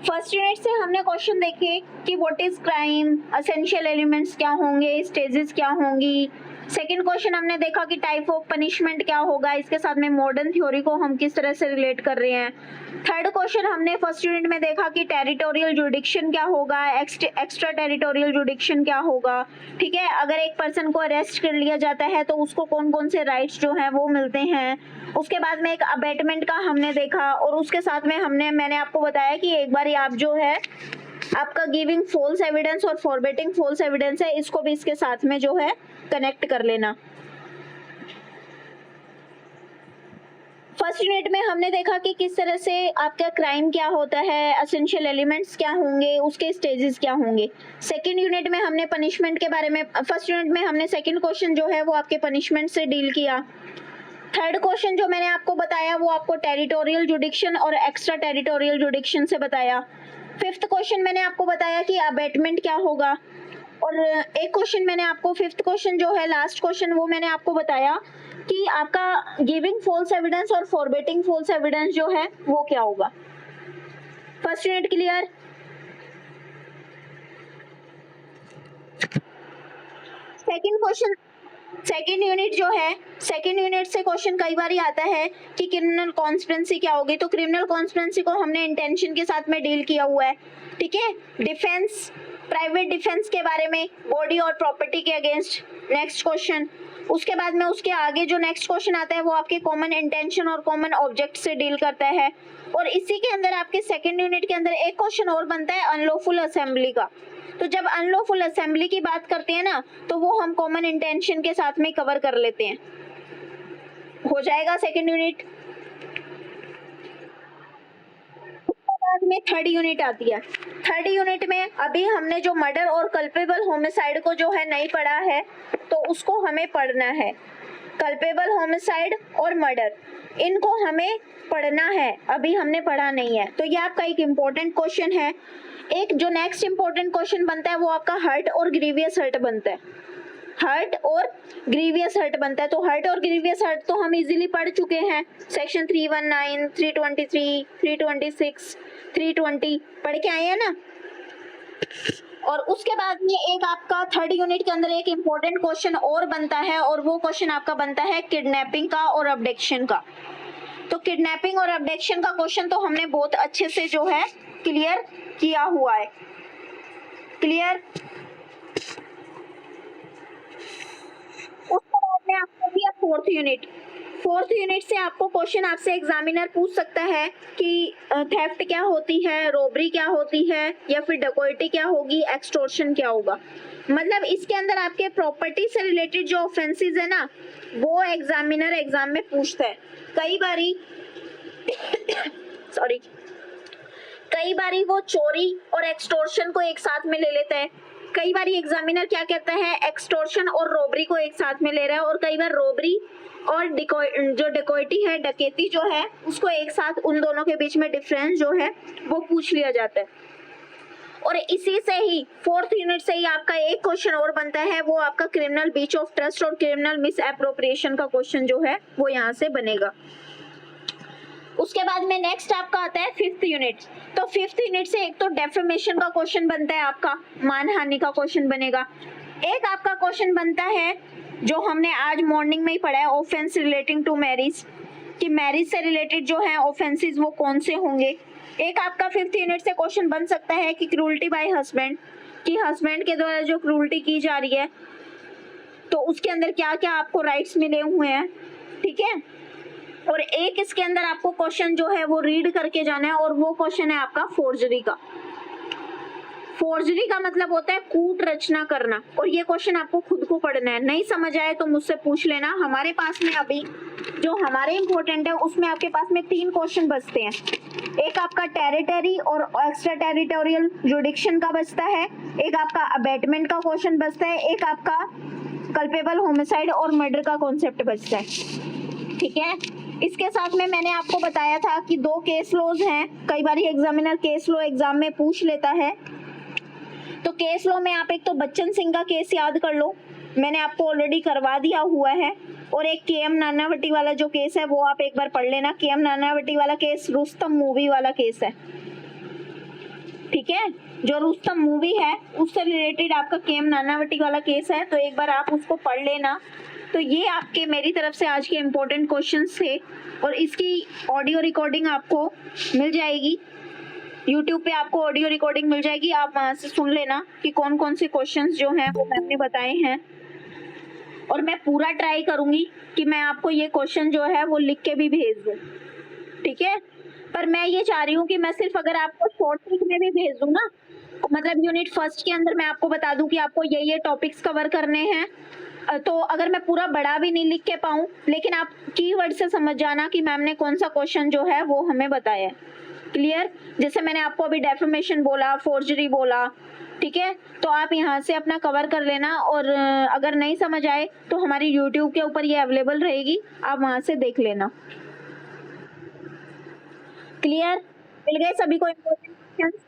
First unit से हमने question देखे कि what is crime, essential elements क्या होंगे, स्टेजेस क्या होंगी। सेकंड क्वेश्चन हमने देखा कि टाइप ऑफ पनिशमेंट क्या होगा, इसके साथ में मॉडर्न थ्योरी को हम किस तरह से रिलेट कर रहे हैं। थर्ड क्वेश्चन हमने फर्स्ट यूनिट में देखा कि टेरिटोरियल जुडिक्शन क्या होगा, एक्स्ट्रा टेरिटोरियल जुडिक्शन क्या होगा। ठीक है, अगर एक पर्सन को अरेस्ट कर लिया जाता है तो उसको कौन कौन से राइट्स जो हैं वो मिलते हैं। उसके बाद में एक अबेटमेंट का हमने देखा, और उसके साथ में मैंने आपको बताया कि एक बार आप जो है आपका गिविंग फॉल्स एविडेंस और फॉरबिटिंग फॉल्स एविडेंस है, इसको भी इसके साथ में जो है कनेक्ट कर लेना। फर्स्ट यूनिट में हमने देखा कि किस तरह से आपका क्राइम क्या होता है, एसेंशियल एलिमेंट्स क्या होंगे, उसके स्टेजेस क्या होंगे। सेकंड यूनिट में हमने पनिशमेंट के बारे में, फर्स्ट यूनिट में हमने सेकंड क्वेश्चन जो है वो आपके पनिशमेंट से डील किया। थर्ड क्वेश्चन जो मैंने आपको बताया वो आपको टेरिटोरियल जुडिक्शन और एक्स्ट्रा टेरिटोरियल जुडिक्शन से बताया। फिफ्थ क्वेश्चन मैंने आपको बताया कि अबेटमेंट क्या होगा, और एक क्वेश्चन मैंने आपको, फिफ्थ क्वेश्चन जो है लास्ट क्वेश्चन, वो मैंने आपको बताया कि आपका गिविंग फॉल्स एविडेंस और फॉरबिटिंग फॉल्स एविडेंस जो है वो क्या होगा। First unit clear. Second question, second unit जो है, सेकेंड यूनिट से क्वेश्चन कई बार आता है कि क्रिमिनल कॉन्स्पिरेंसी क्या होगी। तो क्रिमिनल कॉन्स्पिरेंसी को हमने इंटेंशन के साथ में डील किया हुआ है। ठीक है, डिफेंस, प्राइवेट डिफेंस के बारे में, बॉडी और प्रॉपर्टी के अगेंस्ट नेक्स्ट क्वेश्चन। उसके बाद में उसके आगे जो नेक्स्ट क्वेश्चन आता है वो आपके कॉमन इंटेंशन और कॉमन ऑब्जेक्ट से डील करता है। और इसी के अंदर आपके सेकेंड यूनिट के अंदर एक क्वेश्चन और बनता है अनलॉफुल असेंबली का। तो जब अनलॉफुल असेंबली की बात करते हैं ना, तो वो हम कॉमन इंटेंशन के साथ में कवर कर लेते हैं। हो जाएगा सेकेंड यूनिट। बाद में थर्ड यूनिट आती है। थर्ड यूनिट में अभी हमने जो मर्डर और कल्पेबल होमिसाइड को जो है नहीं पढ़ा है, तो उसको हमें पढ़ना है। कल्पेबल होमिसाइड और मर्डर, इनको हमें पढ़ना है, अभी हमने पढ़ा नहीं है। तो ये आपका एक इम्पोर्टेंट क्वेश्चन है। एक जो नेक्स्ट इम्पोर्टेंट क्वेश्चन बनता है वो आपका हर्ट और ग्रीवियस हर्ट बनता है। हर्ट और ग्रीवियस हर्ट बनता है। तो हर्ट और ग्रीवियस हर्ट तो हम इजीली पढ़ चुके हैं, सेक्शन 319, 323, 326, 320 पढ़ के आए हैं ना। और उसके बाद में एक आपका थर्ड यूनिट के अंदर एक इम्पोर्टेंट क्वेश्चन और बनता है, और वो क्वेश्चन आपका बनता है किडनैपिंग का और अबडक्शन का। तो किडनैपिंग और अबडक्शन का क्वेश्चन तो हमने बहुत अच्छे से जो है क्लियर किया हुआ है। क्लियर। उसके बाद में आपको दिया फोर्थ यूनिट। फोर्थ यूनिट से आपको क्वेश्चन आपसे एग्जामिनर पूछ सकता है कि थेफ्ट क्या होती है, रोबरी क्या होती है, या फिर डकॉइटी क्या होगी, एक्सटॉर्शन क्या होगा। मतलब इसके अंदर आपके प्रॉपर्टी से रिलेटेड जो ऑफेंसेस है ना, वो एग्जामिनर एग्जाम में पूछता है। कई बारी सॉरी, कई बारी वो चोरी और एक्सटॉर्शन को एक साथ में ले लेता है। कई बार एग्जामिनर क्या कहता है, एक्सटॉर्शन और रोबरी को एक साथ में ले रहा है, और कई बार रोबरी और जो डकैती है, डकैती जो है, उसको एक साथ, उन दोनों के बीच में डिफरेंस जो है वो पूछ लिया जाता है। और इसी से ही फोर्थ यूनिट से ही आपका एक क्वेश्चन और बनता है, वो आपका क्रिमिनल ब्रीच ऑफ ट्रस्ट और क्रिमिनल मिस एप्रोप्रिएशन का क्वेश्चन जो है वो यहाँ से बनेगा। उसके बाद में नेक्स्ट आपका आता है फिफ्थ यूनिट। तो फिफ्थ यूनिट से एक तो डेफेमेशन का क्वेश्चन बनता है, आपका मानहानि का क्वेश्चन बनेगा। एक आपका क्वेश्चन बनता है जो हमने आज मॉर्निंग में ही पढ़ा है, ऑफेंस रिलेटिंग टू मैरिज, कि मैरिज से रिलेटेड जो है ऑफेंसेस वो कौन से होंगे। एक आपका फिफ्थ यूनिट से क्वेश्चन बन सकता है कि क्रूल्टी बाय हस्बैंड, कि हस्बैंड के द्वारा जो क्रूल्टी की जा रही है तो उसके अंदर क्या क्या आपको राइट्स मिले हुए हैं। ठीक है। और एक इसके अंदर आपको क्वेश्चन जो है वो रीड करके जाना है, और वो क्वेश्चन है आपका फोर्जरी का। फोर्जरी का मतलब होता है कूट रचना करना, और ये क्वेश्चन आपको खुद को पढ़ना है। नहीं समझ आए तो मुझसे पूछ लेना। हमारे पास में अभी जो हमारे इंपॉर्टेंट है उसमें आपके पास में 3 क्वेश्चन बचते हैं। एक आपका टेरिटरी और एक्स्ट्रा टेरिटोरियल जुडिक्शन का बचता है, एक आपका अबेटमेंट का क्वेश्चन बचता है, एक आपका कल्पेबल होमिसाइड और मर्डर का कॉन्सेप्ट बचता है। ठीक है। इसके साथ में मैंने आपको बताया था कि 2 केस लॉज हैं। कई बार एग्जामिनर केस लॉ एग्जाम में पूछ लेता है। तो केस लॉ में आप एक तो बच्चन सिंह का केस याद कर लो, मैंने आपको ऑलरेडी करवा दिया हुआ है। और एक केएम नानावटी वाला जो केस है वो आप एक बार पढ़ लेना। केएम नानावटी वाला केस रुस्तम मूवी वाला केस है। ठीक है, जो रुस्तम मूवी है उससे रिलेटेड आपका केम नानावटी वाला केस है, तो एक बार आप उसको पढ़ लेना। तो ये आपके मेरी तरफ से आज के इम्पोर्टेंट क्वेश्चंस थे, और इसकी ऑडियो रिकॉर्डिंग आपको मिल जाएगी यूट्यूब पे, आपको ऑडियो रिकॉर्डिंग मिल जाएगी, आप वहां से सुन लेना कि कौन कौन से क्वेश्चंस जो हैं वो मैंने बताए हैं। और मैं पूरा ट्राई करूंगी कि मैं आपको ये क्वेश्चन जो है वो लिख के भी भेज दूं, ठीक है। पर मैं ये चाह रही हूँ कि मैं सिर्फ अगर आपको शॉर्ट ट्रिक में भी भेज दूं ना, मतलब यूनिट फर्स्ट के अंदर मैं आपको बता दूं कि आपको ये टॉपिक्स कवर करने हैं, तो अगर मैं पूरा बड़ा भी नहीं लिख के पाऊं, लेकिन आप कीवर्ड से समझ जाना कि मैम ने कौन सा क्वेश्चन जो है वो हमें बताया है। क्लियर? जैसे मैंने आपको अभी डेफेमेशन बोला, फोर्जरी बोला, ठीक है, तो आप यहाँ से अपना कवर कर लेना। और अगर नहीं समझ आए तो हमारी यूट्यूब के ऊपर ये अवेलेबल रहेगी, आप वहां से देख लेना। क्लियर? मिल गए सभी को इम्पोर्टेंट क्वेश्चन?